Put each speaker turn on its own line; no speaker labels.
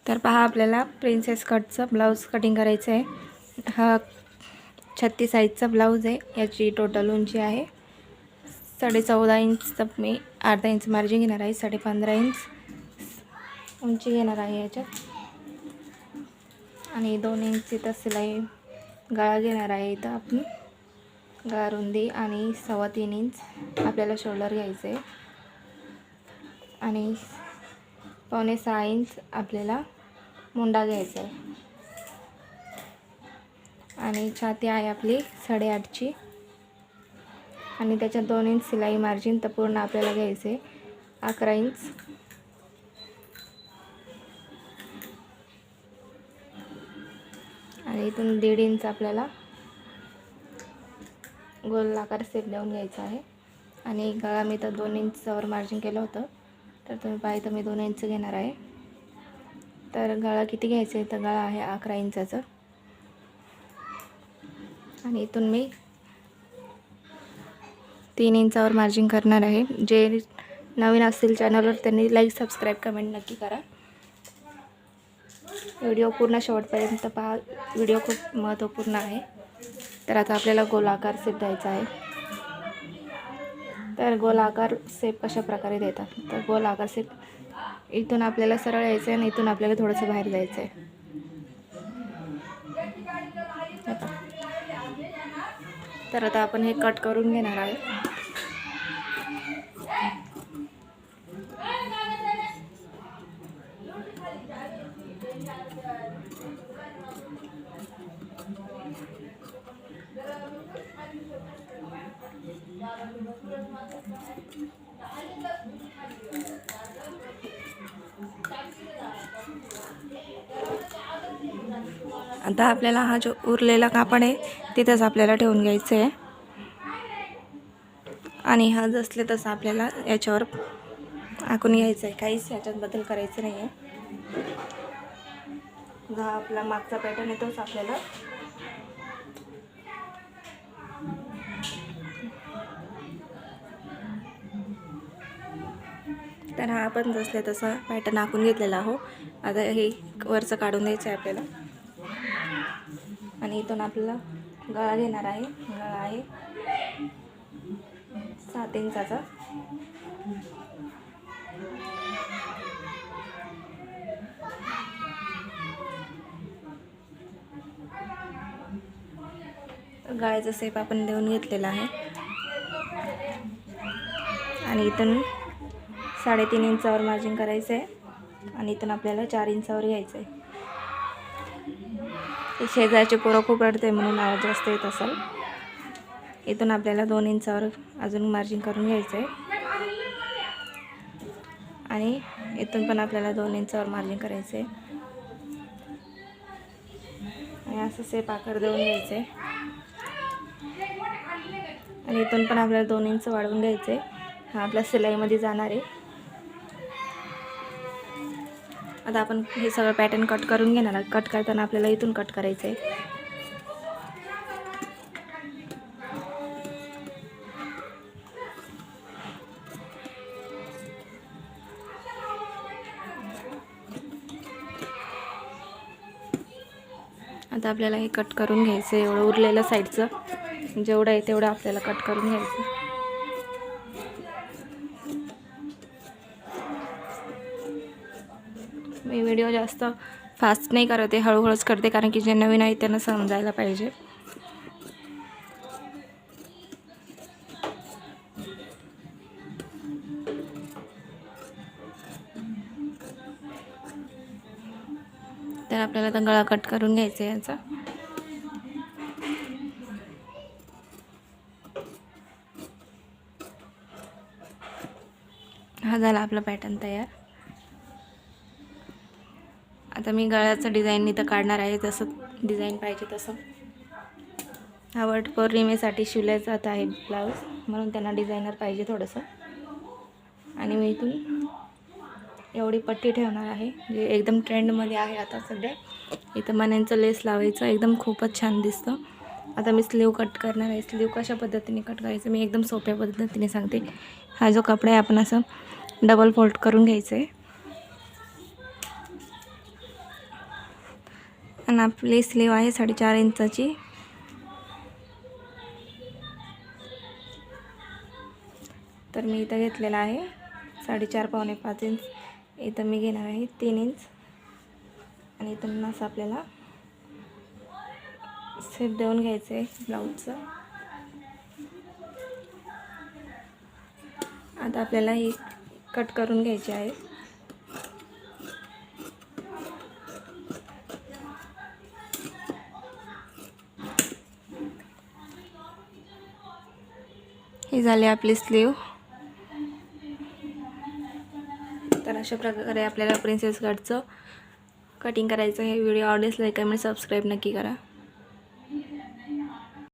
तर पहा आपल्याला प्रिन्सेस कटचं ब्लाऊज कटिंग करायचं आहे। हा 36 साईजचा ब्लाऊज आहे। याची टोटल उंची आहे 14.5 इंच। तर मी अर्धा इंच मार्जिन घेणार आहे। 15.5 इंच उंची घेणार आहे याच्यात आणि 2 इंच इथं सिलाई गळा घेणार आहे। इथं आपण गळा रुंदी आणि 3.25 इंच आपल्याला शोल्डर घ्यायचं आहे आणि 5.6 इंच आपल्याला मुंडा घ्यायचा आहे आणि छाती आहे आपली 8.5ची आणि त्याच्यात 2 इंच सिलाई मार्जिन। तर पूर्ण आपल्याला घ्यायचे 11 इंच आणि इथून 1.5 इंच आपल्याला गोल आकार सेट देऊन घ्यायचा आहे आणि गळा मी तर 2 इंचवर मार्जिन केलं होतं। तर तुम्ही पाहिजे तर मी 2 इंच घेणार आहे। तर गळा किती घ्यायचा आहे तर गळा आहे 11 इंचाचा आणि इथून मी 3 इंचावर मार्जिन करणार आहे। जे नवीन असतील चॅनलवर त्यांनी लाईक सबस्क्राईब कमेंट नक्की करा। व्हिडिओ पूर्ण शेवटपर्यंत पहा, व्हिडिओ खूप महत्त्वपूर्ण आहे। तर आता आपल्याला गोलाकार शेप द्यायचा आहे। तर गोलाकार शेप कशा प्रकारे देतात तर गोलाकार शेप इथून आपल्याला सरळ यायचं आहे आणि इथून आपल्याला थोडंसं बाहेर जायचं आहे। तर आता आपण हे कट करून घेणार आहे। आता आपल्याला हा जो उरलेला कापड आहे तिथेच आपल्याला ठेवून घ्यायचं आहे आणि हा जसले तसं आपल्याला याच्यावर आखून घ्यायचं आहे। काहीच याच्यात बदल करायचं नाही आहे। हा आपला मागचा पॅटर्न आहे तोच आपल्याला तर हा आपण जसले तसा पॅटर्न आखून घेतलेला आहो। आता हे वरचं काढून द्यायचं आहे आपल्याला आणि इथून आपल्याला गळा घेणार आहे। गळा आहे 7 इंचाचा गळ्याचा शेप आपण देऊन घेतलेला आहे आणि इथून 3.5 इंचावर मार्जिन करायचं आहे आणि इथून आपल्याला 4 इंचावर घ्यायचं आहे। शेजारचे पोरं खूप रडते म्हणून आवाज जास्त येत असेल। इथून आपल्याला 2 इंचावर अजून मार्जिन करून घ्यायचं आहे आणि इथून पण आपल्याला 2 इंचावर मार्जिन करायचं आहे आणि असं शेप आकार देऊन घ्यायचं आहे आणि इथून पण आपल्याला 2 इंच वाढवून घ्यायचं आहे। हा आपल्या सिलाईमध्ये जाणार आहे। आता आपण हे सगळं पॅटर्न कट करून घेणार आहे। कट करताना आपल्याला इथून कट करायचं आहे। आता आपल्याला हे कट करून घ्यायचं आहे। एवढं उरलेलं साईडचं जेवढं आहे तेवढं आपल्याला कट करून घ्यायचं। मी व्हिडिओ जास्त फास्ट नाही करत आहे, हळूहळूच करते कारण की जे नवीन आहे त्यांना समजायला पाहिजे। तर आपल्याला आता गळा कट करून घ्यायचा आहे याचा। हा झाला आपला पॅटर्न तयार। आता मी गळ्याचं डिझाईन इथं काढणार आहे, जसं डिझाईन पाहिजे तसं। हा वट पौर्णिमेसाठी शिवला जात आहे ब्लाऊज, म्हणून त्यांना डिझायनर पाहिजे थोडंसं। आणि मी इथून एवढी पट्टी ठेवणार आहे जे एकदम ट्रेंडमध्ये आहे आता सध्या। इथं मण्यांचं लेस लावायचं, एकदम खूपच छान दिसतं। आता मी स्लीव कट करणार आहे। स्लीव कशा पद्धतीने कट करायचं मी एकदम सोप्या पद्धतीने सांगते। हा जो कपडा आहे आपण असं डबल फोल्ड करून घ्यायचं आहे आणि आपली स्लीव आहे 4.5 इंचाची. तर मी इथं घेतलेला आहे 4.5 पावणे 5 इंच. इथं मी घेणार आहे 3 इंच. आणि इथून असं आपल्याला शेप देऊन घ्यायचं आहे ब्लाऊजचं. आता आपल्याला ही कट करून घ्यायची आहे. ही झाली आपली स्लीव. तर अशा प्रकारे आपल्याला प्रिन्सेस कटचं कटिंग करायचं आहे. व्हिडिओ आवडल्यास लाईक कमेंट सबस्क्राईब नक्की करा.